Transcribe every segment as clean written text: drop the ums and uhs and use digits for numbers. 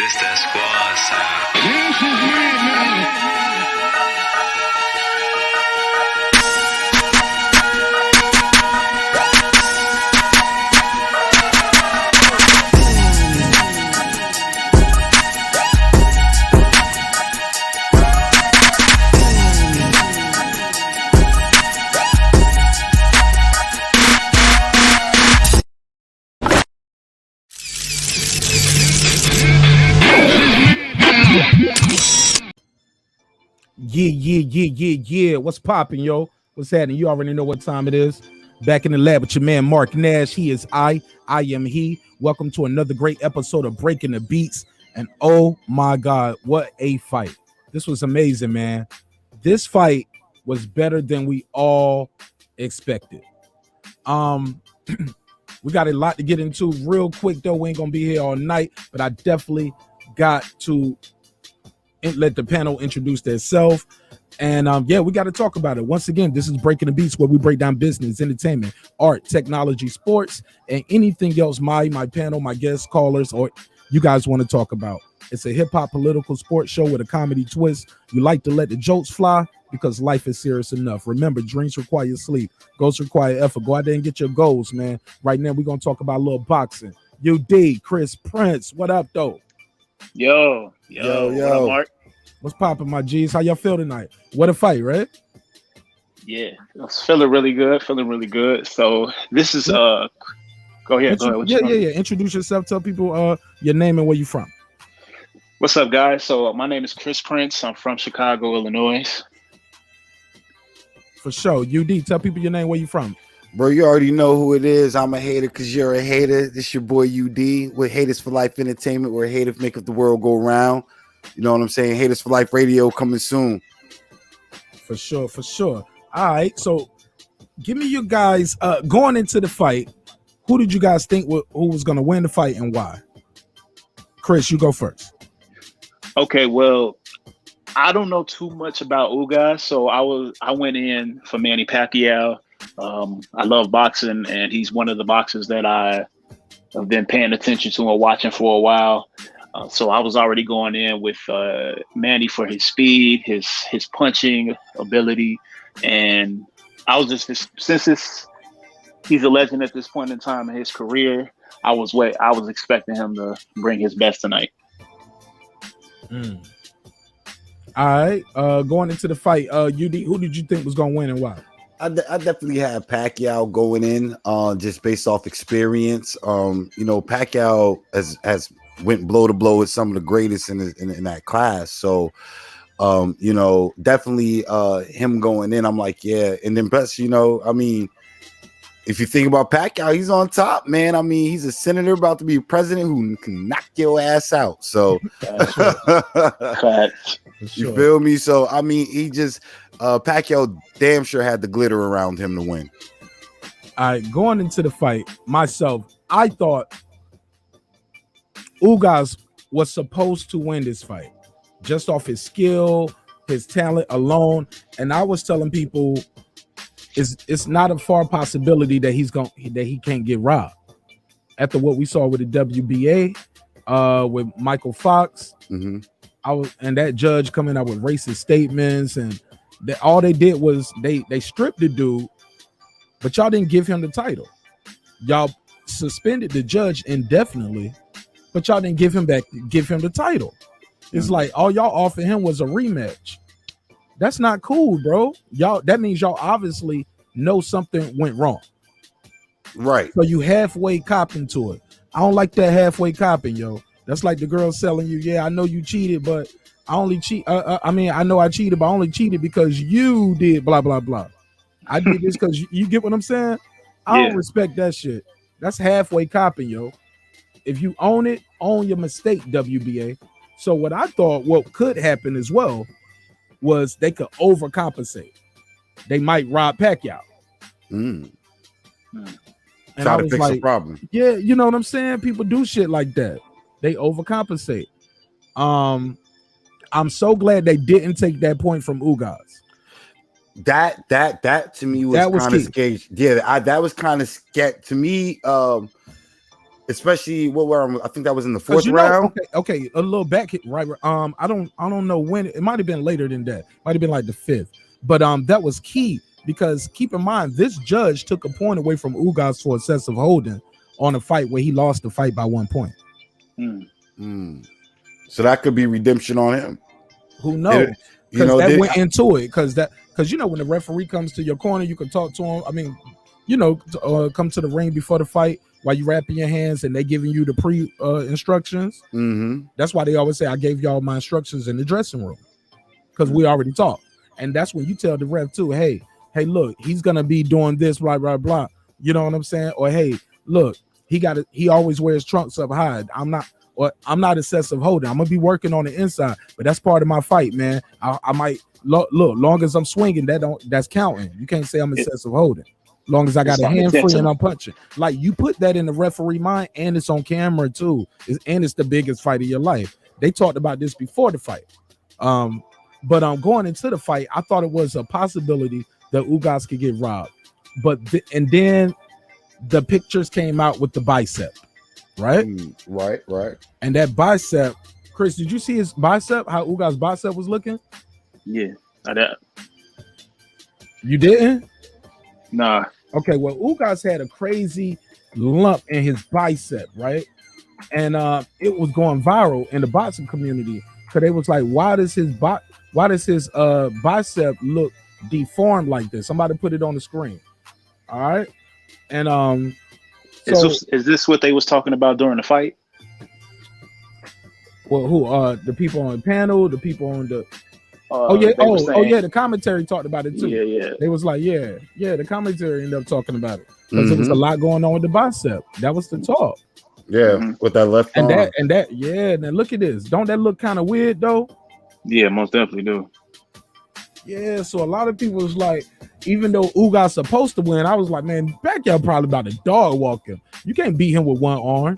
This that squad sound. This is it now. Yeah. What's popping, yo? What's happening? You already know what time it is. Back in the lab with your man, marqnash. He is I am he. Welcome to another great episode of Breaking the Beats. And oh my God, what a fight. This was amazing, man. This fight was better than we all expected. We got a lot to get into real quick, though. We ain't gonna be here all night, but I definitely got to let the panel introduce themselves. And yeah, we got to talk about it. Once again, this is Breaking the Beats, where we break down business, entertainment, art, technology, sports, and anything else my panel, my guest callers, or you guys want to talk about. It's a hip-hop political sports show with a comedy twist. You like to let the jokes fly because life is serious enough. Remember, dreams require sleep. Goals require effort. Go out there and get your goals, man. Right now, we're going to talk about a little boxing. UD, Kris Prince, what up, though? Yo. What up, Marq? What's popping, my G's? How y'all feel tonight? What a fight, right? Yeah, I was feeling really good. So this is go ahead. Yeah. Introduce yourself. Tell people your name and where you from. What's up, guys? So my name is Kris Prince. I'm from Chicago, Illinois. For sure. UD, tell people your name, where you from. Bro, you already know who it is. I'm a hater because you're a hater. This your boy UD. We're Haters for Life Entertainment. We're haters make the world go round. You know what I'm saying? Haters for Life Radio coming soon. For sure. All right, so give me you guys going into the fight. Who did you guys think who was going to win the fight and why? Kris, you go first. Okay, well, I don't know too much about Ugas, so I went in for Manny Pacquiao. I love boxing, and he's one of the boxers that I have been paying attention to and watching for a while. So I was already going in with Manny for his speed, his punching ability, and I was just he's a legend at this point in time in his career. I was expecting him to bring his best tonight. All right, going into the fight, UD, who did you think was going to win and why? I definitely have Pacquiao going in just based off experience. Pacquiao has went blow to blow with some of the greatest in that class. So, definitely him going in, I'm like, yeah. And then plus, if you think about Pacquiao, he's on top, man. I mean, he's a senator about to be a president who can knock your ass out. So, you feel me? So, I mean, he just Pacquiao damn sure had the glitter around him to win. All right, going into the fight, myself, I thought Ugas was supposed to win this fight just off his skill, his talent alone. And I was telling people it's not a far possibility that he can't get robbed. After what we saw with the WBA, with Michael Fox, and that judge coming out with racist statements, and all they did was they stripped the dude, but y'all didn't give him the title. Y'all suspended the judge indefinitely, but y'all didn't give him the title. It's like all y'all offered him was a rematch. That's not cool, bro. That means y'all obviously know something went wrong. Right. So you halfway copping to it. I don't like that halfway copping, yo. That's like the girl selling you, yeah, I know you cheated, but I only cheat. I know I cheated, but I only cheated because you did blah, blah, blah. I did this because you get what I'm saying? I don't respect that shit. That's halfway copping, yo. If you own it, own your mistake, WBA. So what I thought what could happen as well was they could overcompensate. They might rob Pacquiao. And Try to fix the problem. Yeah, you know what I'm saying? People do shit like that. They overcompensate. I'm so glad they didn't take that point from Ugas. That to me was kind of scary. Yeah, that was kind of scary to me. especially I think that was in the 'Cause fourth round. Okay, a little back hit, right? I don't know when. It might have been later than that. Might have been like the 5th. But that was key because keep in mind this judge took a point away from Ugas for excessive holding on a fight where he lost the fight by 1 point. So that could be redemption on him. Who knows? Because went into it. Because when the referee comes to your corner, you can talk to him. I mean, come to the ring before the fight while you wrapping your hands and they giving you the pre instructions. That's why they always say I gave y'all my instructions in the dressing room because we already talked. And that's when you tell the ref too, hey, look, he's gonna be doing this, blah blah blah. You know what I'm saying? Or hey, look, he always wears trunks up high. I'm not excessive holding. I'm gonna be working on the inside, but that's part of my fight, man. I might look long as I'm swinging, that's counting. You can't say I'm excessive holding. Long as I got a hand free and I'm punching. Like you put that in the referee mind, and it's on camera too. And it's the biggest fight of your life. They talked about this before the fight. But going into the fight, I thought it was a possibility that Ugas could get robbed. But and then the pictures came out with the bicep, right? Right. And that bicep, Kris, did you see his bicep? How Ugas' bicep was looking? Yeah, I did. You didn't? Nah. Okay, well, Ugas had a crazy lump in his bicep, right? And it was going viral in the boxing community because they was like, why does his bicep look deformed like this? Somebody put it on the screen. All right. And is this what they was talking about during the fight? Well, who the people on the panel, the people on the the commentary talked about it too. Yeah. They was like, the commentary ended up talking about it because there was a lot going on with the bicep. That was the talk. Yeah, with that left arm. And that now look at this. Don't that look kind of weird though? Yeah, most definitely do. Yeah, so a lot of people was like, even though Ugas supposed to win, I was like, man, Pacquiao probably about to dog walk him. You can't beat him with one arm.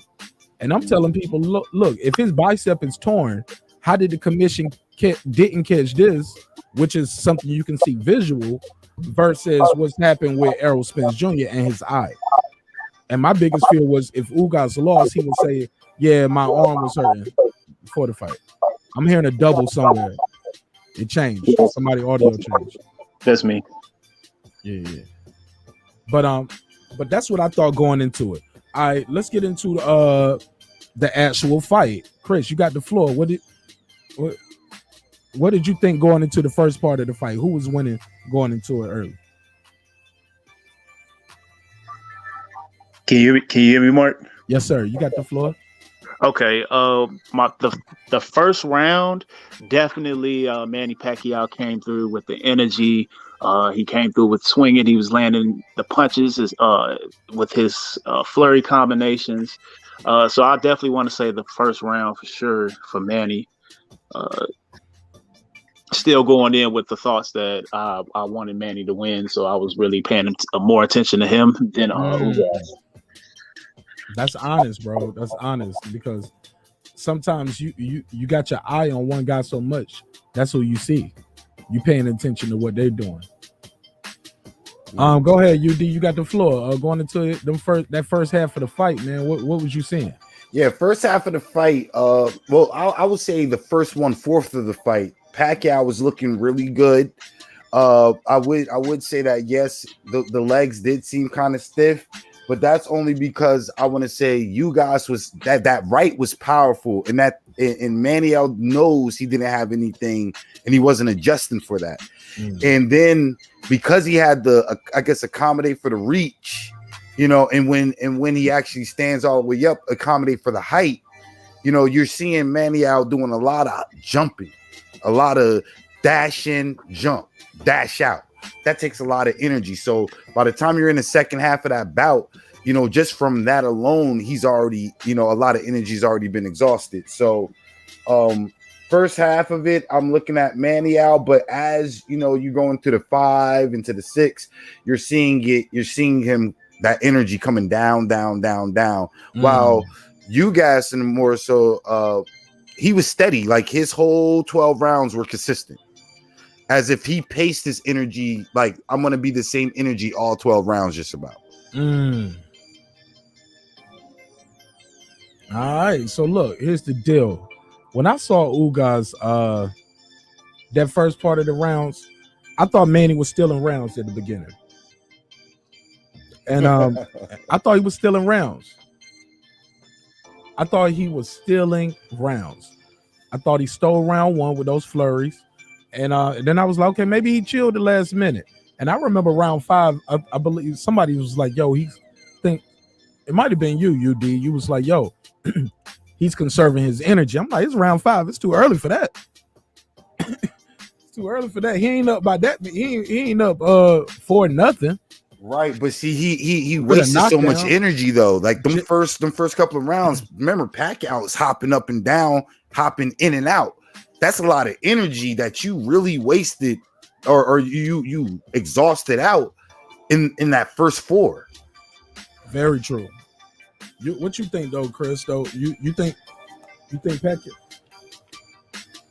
And I'm telling people, look, if his bicep is torn, how did the commission didn't catch this, which is something you can see visual, versus what's happened with Errol Spence Jr. and his eye. And my biggest fear was if Ugas lost, he would say, yeah, my arm was hurting before the fight. I'm hearing a double somewhere. It changed. Somebody audio changed. That's me. Yeah. But that's what I thought going into it. All right, let's get into the actual fight. Kris, you got the floor. What did you think going into the first part of the fight? Who was winning going into it early? Can you hear me, Marq? Yes, sir. You got the floor. Okay. The first round, definitely Manny Pacquiao came through with the energy. He came through with swinging. He was landing the punches with his flurry combinations. So I definitely want to say the first round for sure for Manny. Still going in with the thoughts that I wanted Manny to win, so I was really paying more attention to him than Ugas. That's honest, bro. That's honest because sometimes you got your eye on one guy so much. That's who you see. You paying attention to what they're doing. Go ahead, UD. You got the floor. Going into that first half of the fight, man. What was you seeing? Yeah, first half of the fight. Well, I would say the first 1/4 of the fight, Pacquiao was looking really good. I would say that yes, the legs did seem kind of stiff, but that's only because I want to say Ugas was that right was powerful, and Manny knows he didn't have anything, and he wasn't adjusting for that. And then because he had I guess accommodate for the reach, and when he actually stands all the way up, accommodate for the height, you're seeing Manny doing a lot of jumping, a lot of dash in, jump, dash out. That takes a lot of energy. So by the time you're in the second half of that bout, just from that alone, he's already, a lot of energy's already been exhausted. So first half of it, I'm looking at Manny but as you go into the 5 into the 6, you're seeing him, that energy coming down. While Ugas and more so he was steady, like his whole 12 rounds were consistent. As if he paced his energy, like I'm gonna be the same energy all 12 rounds, just about. All right. So look, here's the deal. When I saw Ugas that first part of the rounds, I thought Manny was still in rounds at the beginning. And I thought he was still in rounds. I thought he was stealing rounds. I thought he stole round one with those flurries. And then I was like, okay, maybe he chilled the last minute. And I remember round 5, I believe somebody was like, yo, it might have been you, UD. You was like, yo, he's conserving his energy. I'm like, it's round 5. It's too early for that. It's too early for that. He ain't up by that. He ain't up for nothing. Right, but see, he wasted so much energy though. Like them first couple of rounds. Remember, Pacquiao was hopping up and down, hopping in and out. That's a lot of energy that you really wasted, or you exhausted out in that first 4. Very true. What you think though, Chris? Though you think Pacquiao?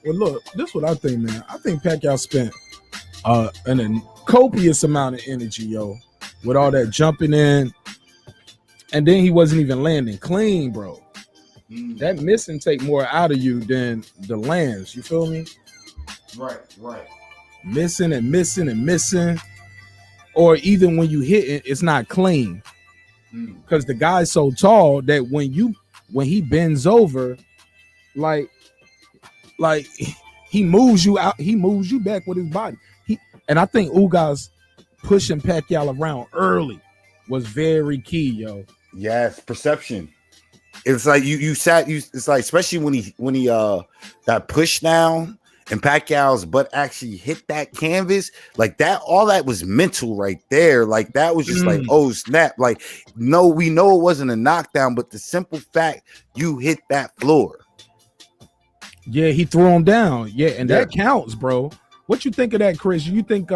Well, look, this is what I think, man. I think Pacquiao spent a copious amount of energy, yo, with all that jumping in, and then he wasn't even landing clean, bro. That missing take more out of you than the lands. You feel me? Right. Missing and missing and missing, or even when you hit it, it's not clean because the guy's so tall that when he bends over, like he moves you out, he moves you back with his body. And I think Ugas pushing Pacquiao around early was very key, yo. Yes, perception. It's like it's like, especially when he that push down and Pacquiao's butt actually hit that canvas, like that, all that was mental right there. Like that was just like, oh snap. Like, no, we know it wasn't a knockdown, but the simple fact you hit that floor. Yeah, he threw him down. Yeah, and that counts, bro. What you think of that, Chris? You think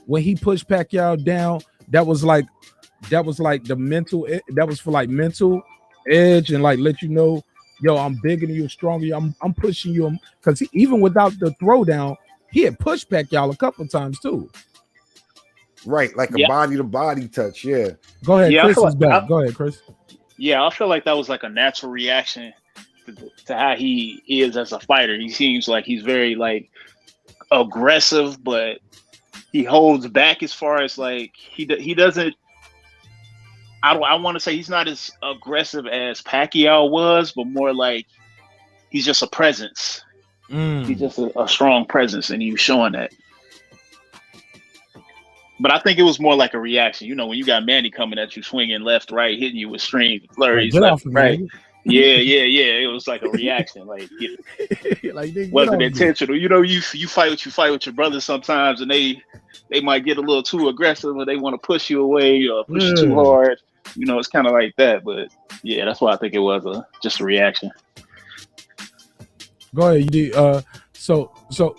when he pushed Pacquiao down, that was like the mental, that was for like mental edge and like let you know, yo, I'm bigger than you, stronger. I'm pushing you, because even without the throwdown, he had pushed Pacquiao a couple of times too. Right, like a body to body touch. Yeah. Go ahead, Chris is back. Go ahead, Chris. Yeah, I feel like that was like a natural reaction to how he is as a fighter. He seems like he's very like aggressive, but he holds back as far as like he doesn't. I want to say he's not as aggressive as Pacquiao was, but more like he's just a presence. He's just a strong presence, and he was showing that. But I think it was more like a reaction. You know, when you got Manny coming at you, swinging left, right, hitting you with strings, flurries, left, right. Yeah. It was like a reaction. Like, it wasn't intentional. You know, you fight with your brothers sometimes, and they might get a little too aggressive, or they want to push you away or push you too hard. You know, it's kind of like that. But yeah, that's why I think it was just a reaction. Go ahead, UD. So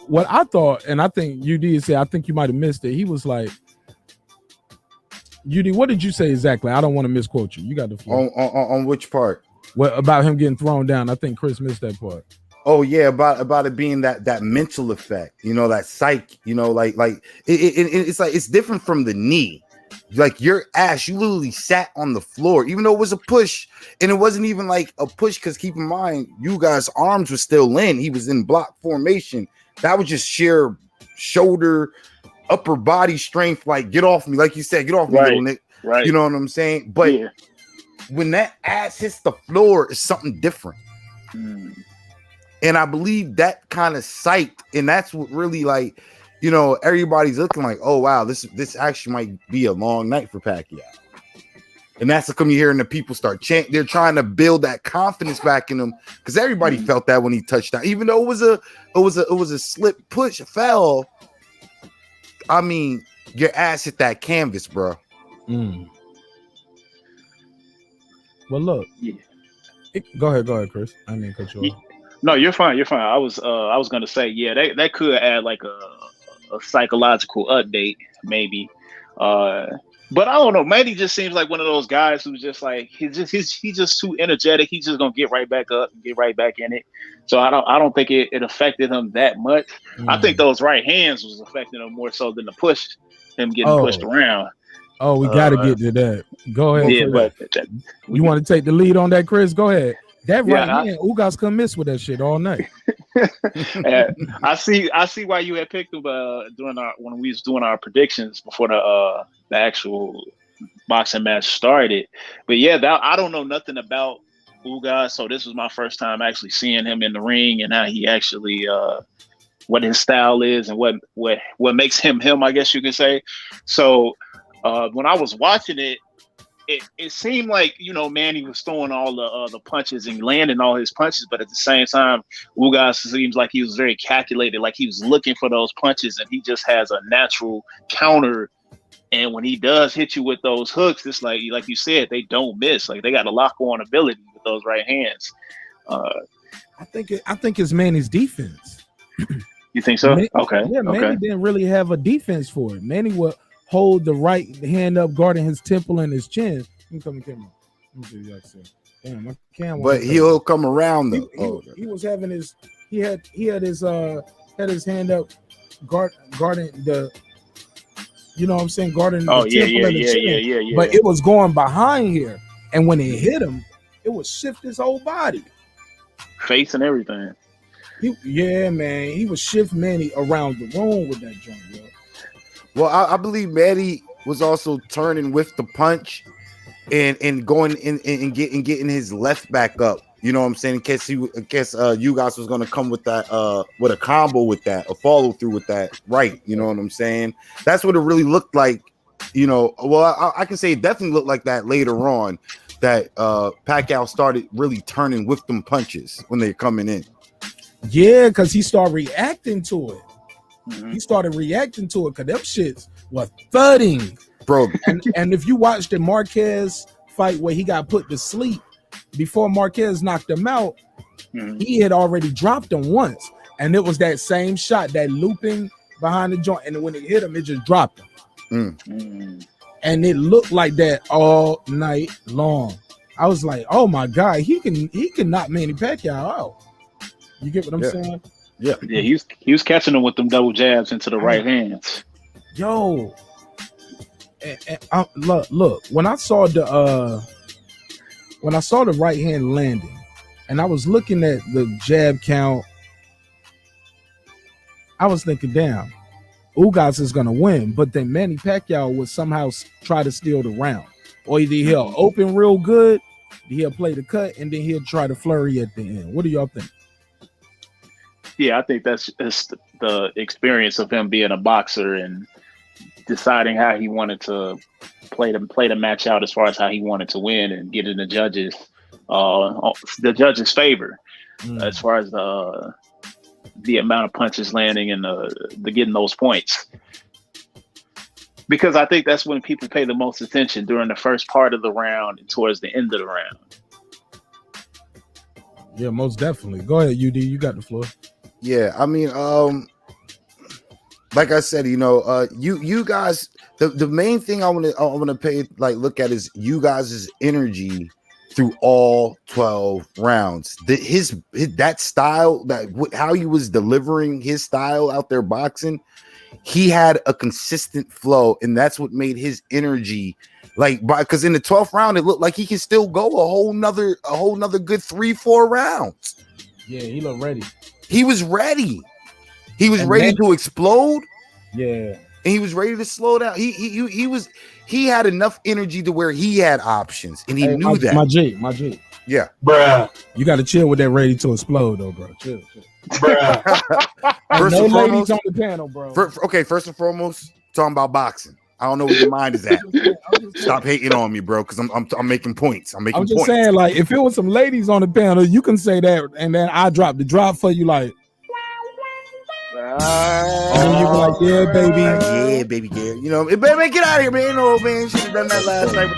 what I thought, and I think UD said, I think you might have missed it. He was like, UD, what did you say exactly? I don't want to misquote you. You got the floor. On which part? What about him getting thrown down? I think Chris missed that part. Oh yeah, about it being that mental effect, you know, that psych, you know, like it's like it's different from the knee. Like your ass, you literally sat on the floor, even though it was a push, and it wasn't even like a push because keep in mind, you guys' arms were still in. He was in block formation. That was just sheer shoulder, upper body strength. Like get off me, like you said, get off me, little Nick. Right. You know what I'm saying? But when that ass hits the floor, it's something different. And I believe that kind of psyched, and that's what really, like, you know, everybody's looking like, oh wow, this actually might be a long night for Pacquiao. And that's come you hearing the people start chanting. They're trying to build that confidence back in them, because everybody felt that when he touched down, even though it was a slip push, fell. I mean, your ass hit that canvas, bro. Well, look. Go ahead, Chris. I mean, cut you off. No, you're fine. I was gonna say, yeah, that could add like a psychological update, maybe. But I don't know. Manny just seems like one of those guys who's just like he's just too energetic. He's just gonna get right back up and get right back in it. So I don't think it affected him that much. I think those right hands was affecting him more so than the push, him getting pushed around. Oh, we got to get to that. Go ahead. Yeah, but you want to take the lead on that, Chris? Go ahead. That Yeah, right hand, Ugas couldn't miss with that shit all night. I see why you had picked him when we was doing our predictions before the actual boxing match started. But yeah, I don't know nothing about Ugas, so this was my first time actually seeing him in the ring and how he actually what his style is and what makes him him, I guess you could say. So when I was watching it, it seemed like, you know, Manny was throwing all the punches and landing all his punches, but at the same time, Ugas seems like he was very calculated, like he was looking for those punches, and he just has a natural counter. And when he does hit you with those hooks, it's like you said, they don't miss. Like they got a lock-on ability with those right hands. I think it's Manny's defense. You think so? Okay. Yeah, Manny didn't really have a defense for it. Manny would hold the right hand up, guarding his temple and his chin. Let me come camera. Let me see what you damn, my camera. But he'll come around though. He was having his he had his hand up guarding the, you know what I'm saying, guarding the temple and the chin. Yeah. But it was going behind here. And when it hit him, it would shift his whole body. Face and everything. Man, he would shift Manny around the room with that joint, yo. Well, I believe Manny was also turning with the punch and going in and getting his left back up. You know what I'm saying? In case Ugas was going to come with that with a combo with that, a follow through with that, right? You know what I'm saying? That's what it really looked like. You know, well, I can say it definitely looked like that later on. That Pacquiao started really turning with them punches when they're coming in. Yeah, because he started reacting to it. Mm-hmm. He started reacting to it because them shits were thudding, bro. And if you watched the Marquez fight where he got put to sleep before Marquez knocked him out, he had already dropped him once, and it was that same shot, that looping behind the joint, and when it hit him, it just dropped him. And it looked like that all night long. I was like, oh my god, he can knock Manny Pacquiao out. You get what I'm saying? Yeah, he was catching them with them double jabs into the right hands. Yo, and look, when I saw the right hand landing, and I was looking at the jab count, I was thinking, damn, Ugas is gonna win. But then Manny Pacquiao would somehow try to steal the round, or either he'll open real good, he'll play the cut, and then he'll try to flurry at the end. What do y'all think? Yeah, I think that's the experience of him being a boxer and deciding how he wanted to play the match out as far as how he wanted to win and get in the judges' favor as far as the amount of punches landing and the getting those points. Because I think that's when people pay the most attention, during the first part of the round and towards the end of the round. Yeah, most definitely. Go ahead, UD. You got the floor. Yeah, I mean, like I said, you know, you guys, the main thing I want to pay look at is you guys' energy through all 12 rounds. His that style, how he was delivering his style out there boxing, he had a consistent flow, and that's what made his energy because in the 12th round it looked like he could still go a whole nother good 3-4 rounds. Yeah, he looked ready. He was ready. He was ready to explode. Yeah. And he was ready to slow down. He had enough energy to where he had options, and he knew that. My G. Yeah. Bruh. You got to chill with that ready to explode, though, bro. Chill. Bruh. No ladies on the panel, bro. First and foremost, talking about boxing. I don't know where your mind is at. Stop hating on me, bro, because I'm making points. I'm just saying, like, if it was some ladies on the panel, you can say that, and then I drop the drop for you, like. And then you be like, yeah, baby. Yeah, baby girl. You know, man, get out of here, man. No, man, should have done that last night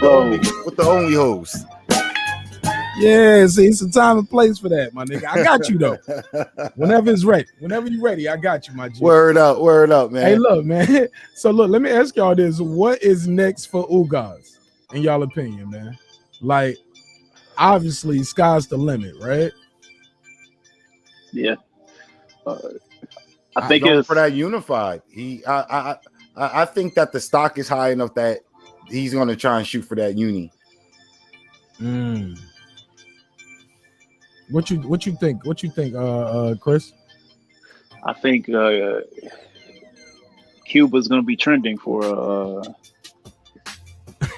with the only host. Yeah, see, it's a time and place for that, my nigga. I got you, though. Whenever it's ready. Whenever you're ready, I got you, my G. Word up, man. Hey, look, man. So, look, let me ask y'all this. What is next for Ugas, in y'all opinion, man? Like, obviously, sky's the limit, right? Yeah. I think it's for that unified. I think that the stock is high enough that he's going to try and shoot for that uni. What you think? What you think, Chris? I think Cuba's going to be trending for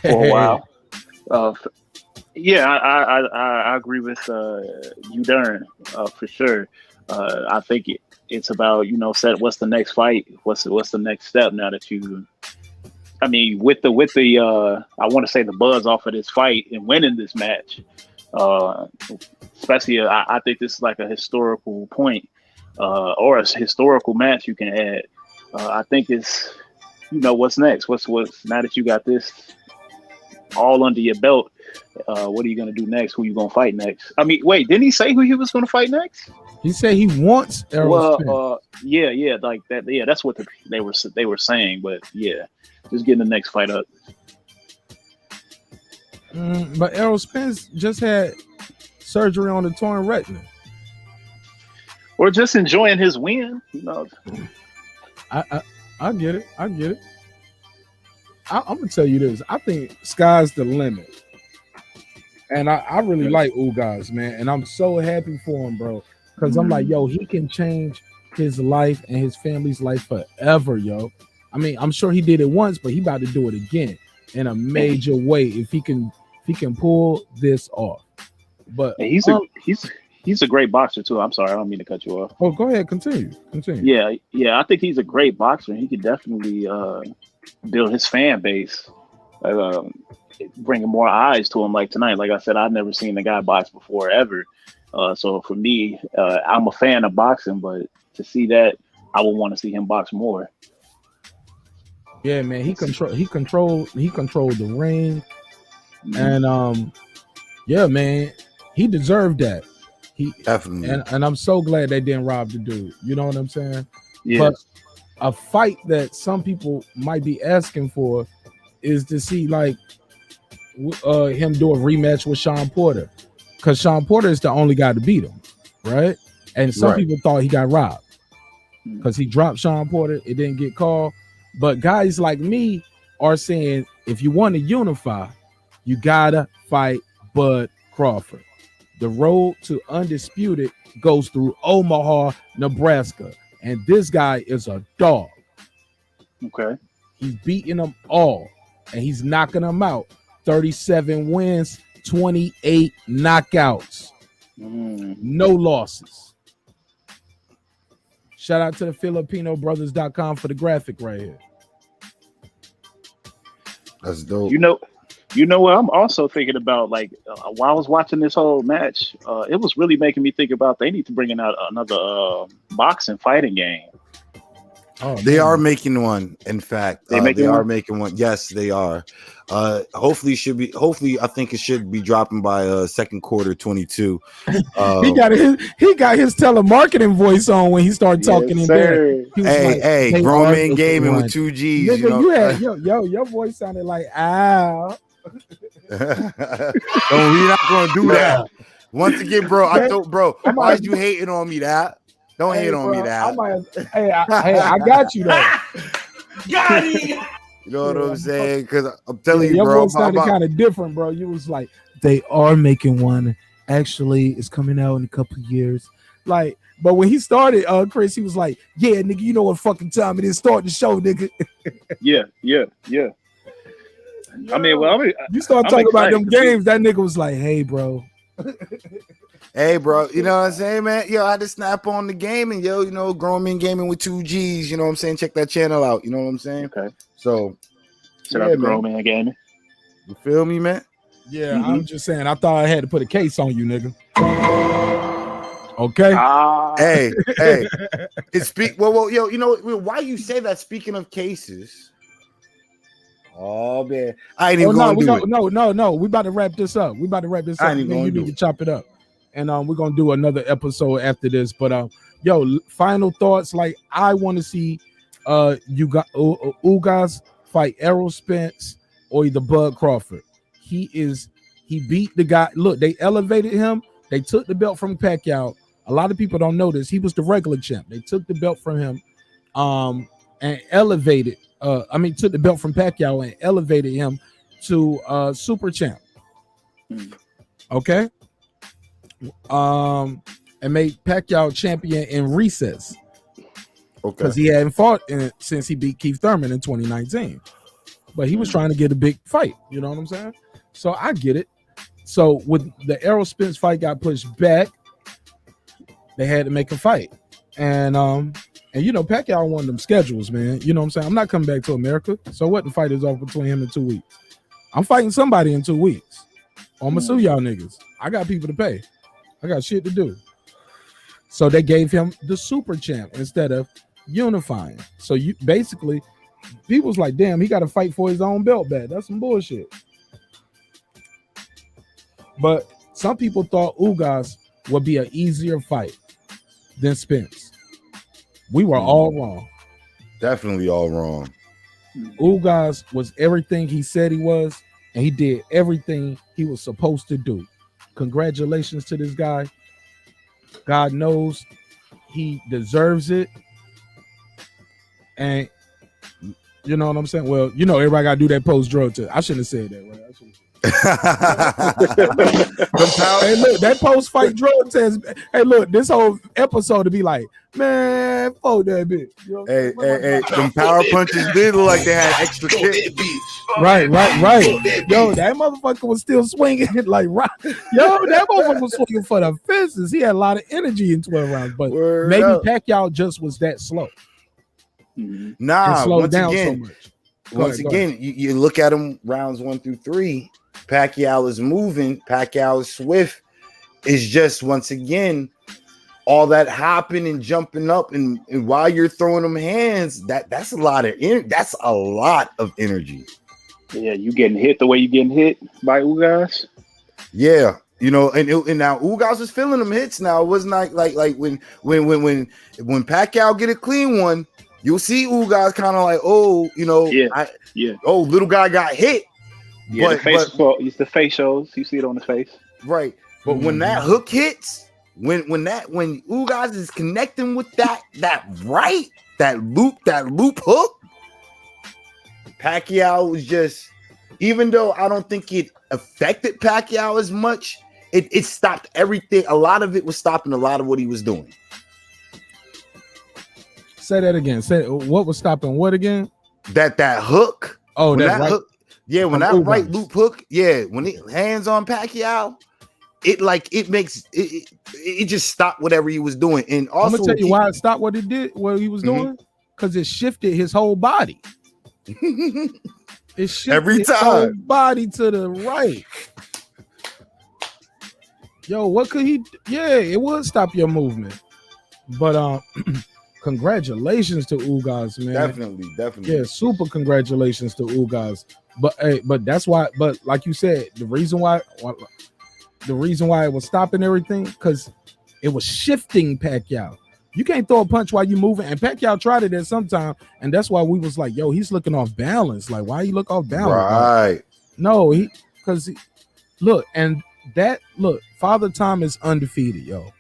a while. Yeah, I agree with Udernj for sure. I think it's about, you know, what's the next fight? What's the next step now that you? I mean, with the I want to say the buzz off of this fight and winning this match, especially I think this is like a historical point or a historical match you can add. I think it's, you know, what's next? What's now that you got this all under your belt? What are you gonna do next? Who you gonna fight next? I mean, wait, didn't he say who he was gonna fight next? He said he wants Errol Spence. Yeah, like that. Yeah, that's what they were saying. But yeah, just getting the next fight up. But Errol Spence just had surgery on the torn retina. Or just enjoying his win, you know. I get it. I'm gonna tell you this. I think sky's the limit, and I really like Ugas, man, and I'm so happy for him, bro. Because I'm like, yo, he can change his life and his family's life forever, yo. I mean, I'm sure he did it once, but he about to do it again in a major way if he can pull this off. But he's a great boxer too. I'm sorry, I don't mean to cut you off. Oh, go ahead, continue. Yeah, I think he's a great boxer. He could definitely build his fan base, bringing more eyes to him. Like tonight, like I said, I've never seen the guy box before ever. So for me, I'm a fan of boxing, but to see that, I would want to see him box more. Yeah, man, he controlled the ring, and yeah, man, he deserved that. He definitely, and I'm so glad they didn't rob the dude. You know what I'm saying? Yeah. But a fight that some people might be asking for is to see like him do a rematch with Shawn Porter, because Shawn Porter is the only guy to beat him, right? And some people thought he got robbed because he dropped Shawn Porter. It didn't get called. But guys like me are saying, if you want to unify, you gotta fight Bud Crawford. The road to undisputed goes through Omaha, Nebraska, and this guy is a dog. Okay, he's beating them all, and he's knocking them out. 37 wins, 28 knockouts, no losses. Shout out to the FilipinoBrothers.com for the graphic right here. That's dope. You know what I'm also thinking about, like while I was watching this whole match, it was really making me think about they need to bring out another boxing fighting game. Oh, they are making one. In fact, they are making one. Yes, they are. Hopefully, I think it should be dropping by second quarter 22. He got his telemarketing voice on when he started talking in there. Hey, GrownMenGamingg with 2 G's. Nigga, you had your voice sounded like ow. We're not gonna do that. Once again, bro, why you hating on me that? Don't hate on me that. I got you though. Got it. You know what I'm saying? Because I'm telling you, your bro. Your voice sounded kind of different, bro. You was like, they are making one. Actually, it's coming out in a couple of years. Like, but when he started, Chris, he was like, yeah, nigga, you know what fucking time it is. Start the show, nigga. Yeah. I mean, you start talking about them games. That nigga was like, hey, bro. Hey, bro, you know what I'm saying, man? Yo, I had to snap on the game and GrownMenGamingg with 2 G's, you know what I'm saying? Check that channel out, you know what I'm saying? Okay. So, shout out to GrownMenGamingg. You feel me, man? Yeah, I'm just saying, I thought I had to put a case on you, nigga. Okay. Hey, it's well, yo, you know why you say that? Speaking of cases, oh man, I ain't even gonna do it. No, we about to wrap this up. We need to chop it up, and we're gonna do another episode after this. But yo, final thoughts. Like, I want to see Ugas fight Errol Spence or either Bud Crawford. He beat the guy. Look, they elevated him. They took the belt from Pacquiao. A lot of people don't know this. He was the regular champ. They took the belt from him, and elevated. Took the belt from Pacquiao and elevated him to super champ. Okay. and made Pacquiao champion in recess. Okay. Because he hadn't fought since he beat Keith Thurman in 2019. But he was trying to get a big fight. You know what I'm saying? So I get it. So with the Errol Spence fight got pushed back, they had to make a fight. And you know, Pacquiao won them schedules, man. You know what I'm saying? I'm not coming back to America. So what? The fight is off between him in 2 weeks. I'm fighting somebody in 2 weeks. I'm gonna sue y'all niggas. I got people to pay. I got shit to do. So they gave him the super champ instead of unifying. So you basically, people's like, damn, he got to fight for his own belt back. That's some bullshit. But some people thought Ugas would be an easier fight than Spence. We were all wrong. Definitely all wrong. Ugas was everything he said he was, and he did everything he was supposed to do. Congratulations to this guy. God knows he deserves it. And you know what I'm saying? Well, you know, everybody got to do that post-drug test. I shouldn't have said that, right? Hey, look, that post-fight drug test. Hey, look, this whole episode to be like, man, fuck that bitch. You know Hey, them power punches did look like they had extra kick. Right. Yo, that motherfucker was still swinging like rock. Yo, that motherfucker was swinging for the fences. He had a lot of energy in 12 rounds, but maybe Pacquiao just was that slow. Nah, once down again, so much. Go ahead. You look at him rounds 1 through 3. Pacquiao is moving. Pacquiao is swift. It's just once again all that hopping and jumping up, and while you're throwing them hands, that's a lot of energy. Yeah, you getting hit the way you getting hit by Ugas. Yeah, you know, and now Ugas was feeling them hits. Now it wasn't like when Pacquiao get a clean one, you'll see Ugas kind of like, oh, you know, oh, little guy got hit. Yeah, it's the face shows. You see it on the face, right? But when that hook hits, when Ugas is connecting with that loop hook, Pacquiao was just, even though I don't think it affected Pacquiao as much, it stopped everything. A lot of it was stopping a lot of what he was doing. Say that again. Say what was stopping what again? That hook. Oh, that right. Hook. Yeah, when that right loop hook. Yeah, when it hands on Pacquiao, it just stopped whatever he was doing. And also, I'm gonna tell you why it stopped what he was doing, because it shifted his whole body. It shifted every time his whole body to the right. Yo, what could he? Yeah, it would stop your movement. But congratulations to Ugas, man. Definitely. Yeah, super congratulations to Ugas. But that's why. But like you said, the reason why it was stopping everything, because it was shifting Pacquiao. You can't throw a punch while you're moving, and Pacquiao tried it at some time, and that's why we was like, yo, he's looking off balance. Like, why he look off balance? Right. Like, no, look, Father Time is undefeated, yo.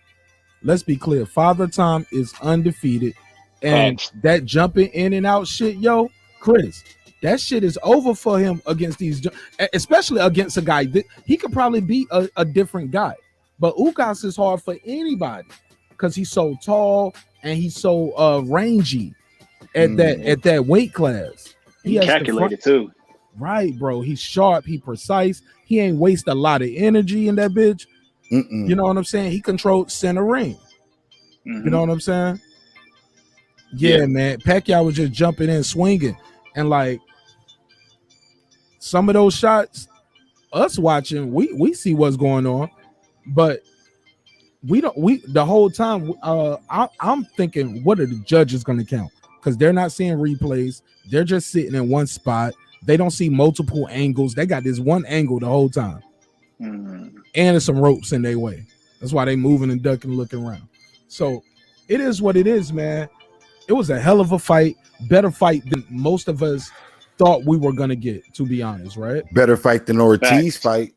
Let's be clear. Father Time is undefeated, and that jumping in and out shit, yo, Kris, that shit is over for him against these, especially against a guy that he could probably beat a different guy. But Ugas is hard for anybody because he's so tall and he's so rangy at that weight class. He calculated too. Right, bro. He's sharp. He precise. He ain't waste a lot of energy in that bitch. You know what I'm saying? He controlled center ring. You know what I'm saying? Yeah, man. Pacquiao was just jumping in, swinging, and like some of those shots, us watching, we see what's going on, but the whole time I'm thinking, what are the judges going to count? Because they're not seeing replays. They're just sitting in one spot. They don't see multiple angles. They got this one angle the whole time. And there's some ropes in their way. That's why they moving and ducking, looking around. So it is what it is, man. It was a hell of a fight. Better fight than most of us thought we were going to get, to be honest, right? Better fight than Ortiz fight.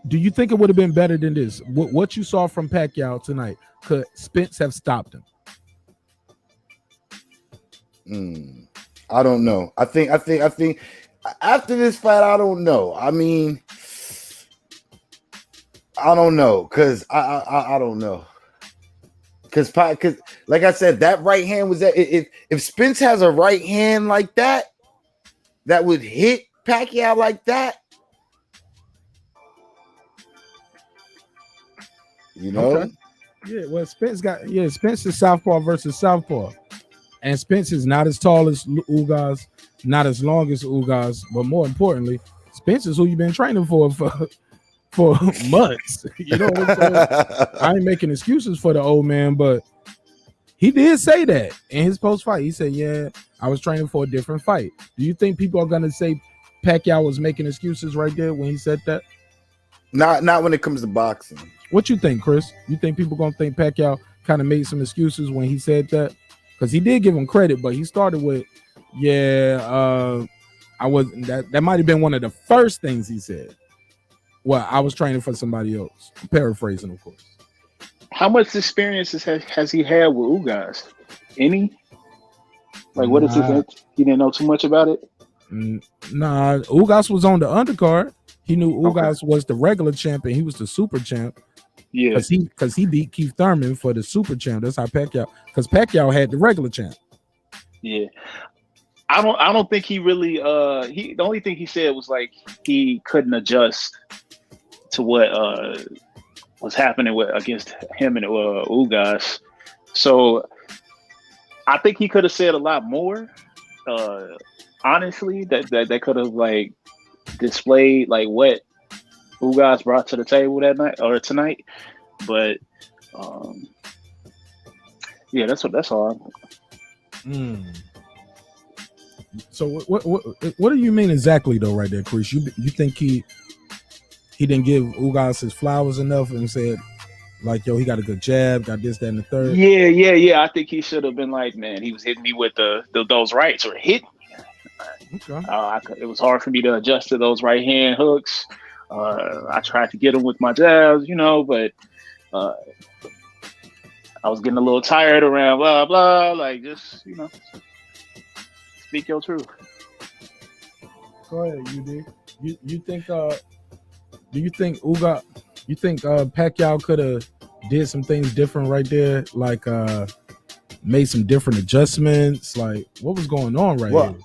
Do you think it would have been better than this? What you saw from Pacquiao tonight, could Spence have stopped him? I don't know. I think after this fight, I don't know. I mean, I don't know, cause I don't know, cause like I said, that right hand was that if Spence has a right hand like that would hit Pacquiao like that, you know. Okay. Yeah, well, Spence is southpaw versus southpaw, and Spence is not as tall as Ugas, not as long as Ugas, but more importantly, Spence is who you've been training for months. You know what I'm saying? I ain't making excuses for the old man, but he did say that in his post-fight. He said, "Yeah, I was training for a different fight." Do you think people are gonna say Pacquiao was making excuses right there when he said that? Not when it comes to boxing. What you think, Chris? You think people gonna think Pacquiao kind of made some excuses when he said that? Because he did give him credit, but he started with, I wasn't that might have been one of the first things he said. Well, I was training for somebody else. I'm paraphrasing, of course. How much experience has he had with Ugas? Any? Like, what is it? He didn't know too much about it? Nah, Ugas was on the undercard. He knew Ugas was the regular champ and he was the super champ. Yeah, because he beat Keith Thurman for the super champ. That's how because Pacquiao had the regular champ. Yeah, I don't think he really. The only thing he said was like he couldn't adjust to what was happening against him and Ugas. So I think he could have said a lot more. Honestly, that could have like displayed like what Ugas brought to the table that night or tonight, but yeah, that's all. So what do you mean exactly though, right there, Chris? You think he didn't give Ugas his flowers enough and said like, yo, he got a good jab, got this, that, and the third? Yeah. I think he should have been like, man, he was hitting me with those rights or hit me. Okay. It was hard for me to adjust to those right hand hooks. I tried to get him with my jabs, but I was getting a little tired around blah blah. Like, just speak your truth. Go ahead, UD. You think? Do you think Ugas? You think Pacquiao could have did some things different right there, like made some different adjustments? Like, what was going on right here?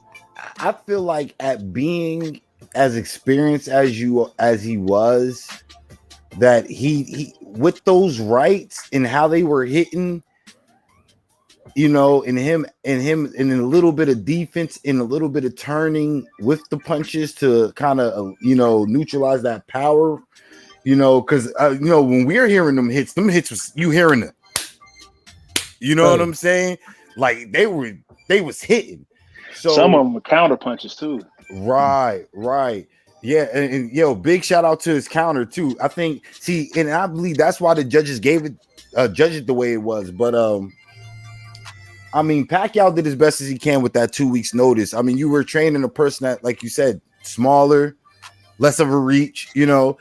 I feel like at being as experienced as he was, that he with those rights and how they were hitting, and him and a little bit of defense and a little bit of turning with the punches to kind of neutralize that power, because when we're hearing them hits was you hearing it, what I'm saying? Like they was hitting. So some of them were counter punches too. Right. Yeah, and big shout out to his counter too. I think, and I believe that's why the judges gave it the way it was. But I mean, Pacquiao did as best as he can with that 2 weeks notice. I mean, you were training a person that, like you said, smaller, less of a reach. I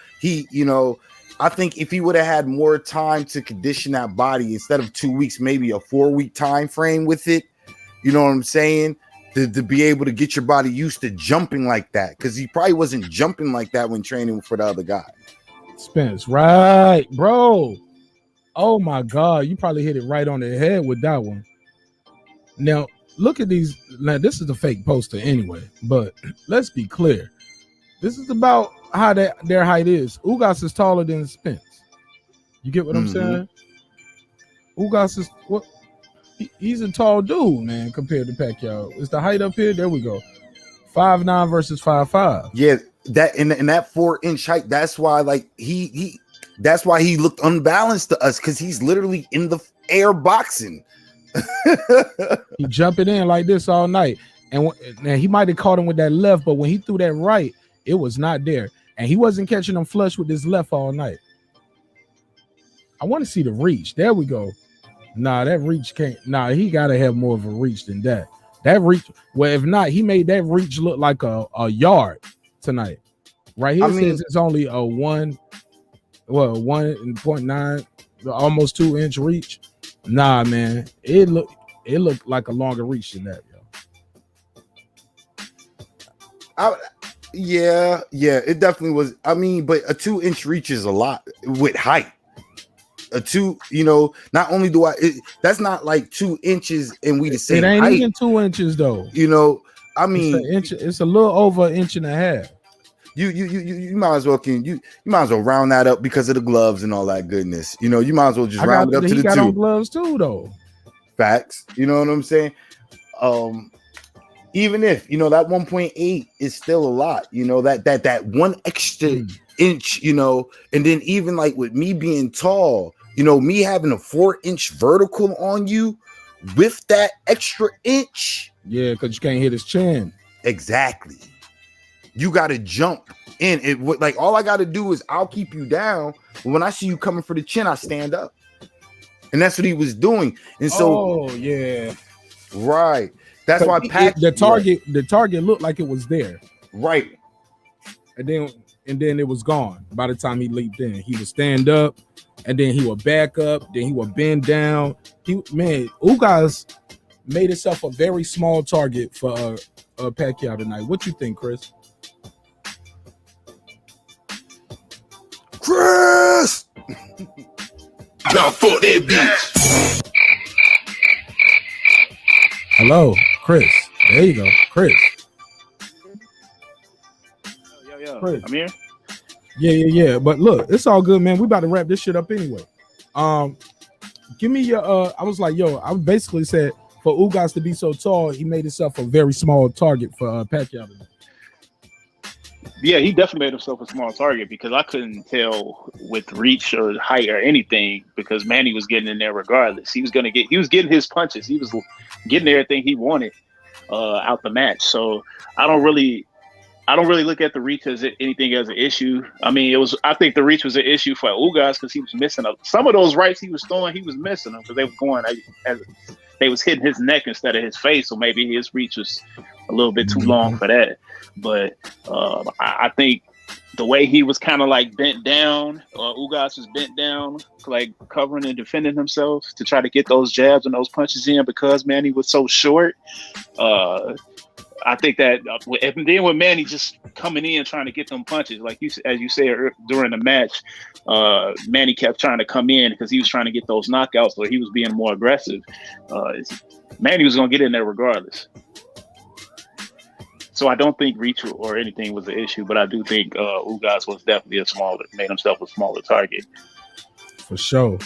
think if he would have had more time to condition that body instead of 2 weeks, maybe a 4-week time frame with it. You know what I'm saying? To be able to get your body used to jumping like that, because he probably wasn't jumping like that when training for the other guy. Spence, right, bro. Oh my God, you probably hit it right on the head with that one. Now look at these. Now this is a fake poster anyway, but let's be clear. This is about how their height is. Ugas is taller than Spence. You get what I'm saying? Ugas is what? He's a tall dude, man, compared to Pacquiao. Is the height up here? There we go. 5'9" versus 5'5". Yeah, that in that 4-inch height. That's why, like that's why he looked unbalanced to us, because he's literally in the air boxing. He jumping in like this all night, and he might have caught him with that left, but when he threw that right, it was not there, and he wasn't catching him flush with his left all night. I want to see the reach. There we go. Nah, that reach can't. Nah, he gotta have more of a reach than that. That reach. Well, if not, he made that reach look like a yard tonight. Right here says it's only a 1.9, almost 2-inch reach. Nah, man, it looked like a longer reach than that, yo. Yeah, it definitely was. I mean, but a 2-inch reach is a lot with height. A 2, not only do that's not like 2 inches and we the same It ain't height. even 2 inches though. I mean, it's a little over an inch and a half. You might as well you might as well round that up because of the gloves and all that goodness. You might as well just round it up to the 2. He got on gloves too though. Facts. You know what I'm saying? Even if that 1.8 is still a lot, that 1 extra inch, and then even like with me being tall, me having a 4-inch vertical on you with that extra inch. Yeah, because you can't hit his chin. Exactly. You got to jump in. Like all I got to do is I'll keep you down. But when I see you coming for the chin, I stand up. And that's what he was doing. And so, yeah, right. That's why the target looked like it was there. Right. And then it was gone. By the time he leaped in, he would stand up, and then he would back up, then he would bend down. Ugas made himself a very small target for Pacquiao tonight. What you think, Kris? Kris! Now for that bitch. Hello, Kris. There you go, Kris. Yo, Kris. I'm here. Yeah. But look, it's all good, man. We about to wrap this shit up anyway. Give me your. I was like, I basically said for Ugas to be so tall, he made himself a very small target for Pacquiao tonight. Yeah, he definitely made himself a small target because I couldn't tell with reach or height or anything because Manny was getting in there regardless. He was getting his punches. He was getting everything he wanted out the match. So I don't really look at the reach as anything as an issue. I mean, I think the reach was an issue for Ugas because he was missing some of those rights he was throwing. He was missing them because they were going they was hitting his neck instead of his face. So maybe his reach was a little bit too long for that. But I think the way he was kind of like bent down, Ugas was bent down, like covering and defending himself to try to get those jabs and those punches in because Manny was so short. I think that, and then with Manny just coming in trying to get them punches, like as you said during the match, Manny kept trying to come in because he was trying to get those knockouts, so he was being more aggressive. Manny was going to get in there regardless. So I don't think reach or anything was an issue, but I do think Ugas was definitely made himself a smaller target. For sure.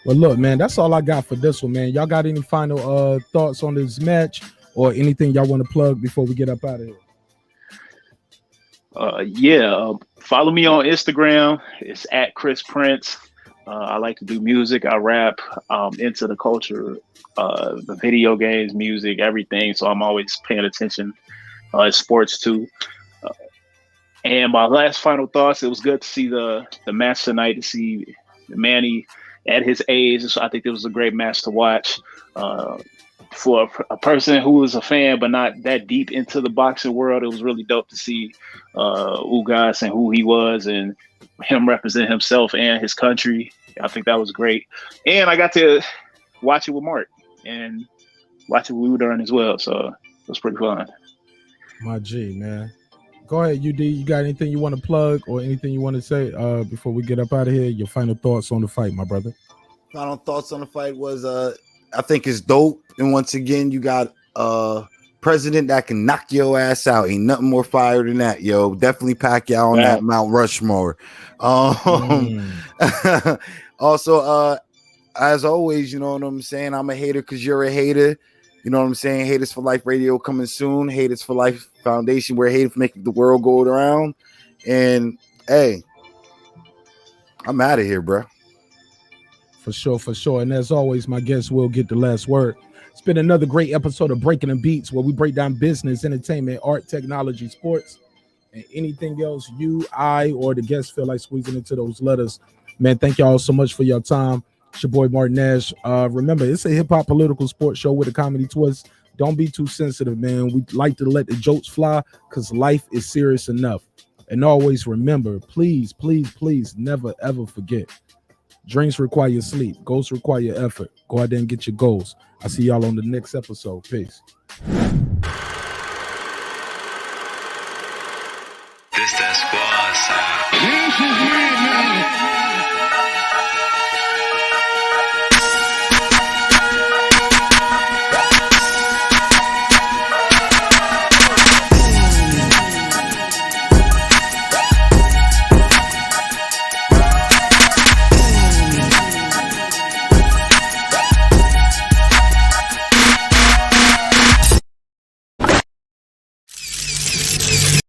Well, look, man, that's all I got for this one, man. Y'all got any final thoughts on this match or anything y'all want to plug before we get up out of here? Follow me on Instagram. It's at Kris Prince. I like to do music. I rap. Into the culture, the video games, music, everything. So I'm always paying attention. Sports too. And my last final thoughts, it was good to see the match tonight, to see Manny at his age. So I think it was a great match to watch. For a person who was a fan but not that deep into the boxing world, it was really dope to see Ugas and who he was and him represent himself and his country. I think that was great. And I got to watch it with Marq and watch it with Udernj as well. So it was pretty fun. My G, man. Go ahead, UD. You got anything you want to plug or anything you want to say before we get up out of here? Your final thoughts on the fight, my brother. Final thoughts on the fight was I think it's dope. And once again, you got a president that can knock your ass out. Ain't nothing more fire than that, yo. Definitely Pacquiao on that Mount Rushmore. Also, as always, you know what I'm saying? I'm a hater because you're a hater. You know what I'm saying? Haters for Life Radio coming soon. Haters for Life Foundation. We're hating for making the world go around. And hey, I'm out of here, bro. For sure. And as always, my guest will get the last word. It's been another great episode of Breaking the Beats, where we break down business, entertainment, art, technology, sports, and anything else you, I, or the guests feel like squeezing into those letters. Man, thank y'all so much for your time. It's your boy marqnash. Remember, it's a hip-hop political sports show with a comedy twist. Don't be too sensitive, man. We like to let the jokes fly because life is serious enough. And always remember, please, please, please never, ever forget. Dreams require sleep. Goals require effort. Go out there and get your goals. I'll see y'all on the next episode. Peace.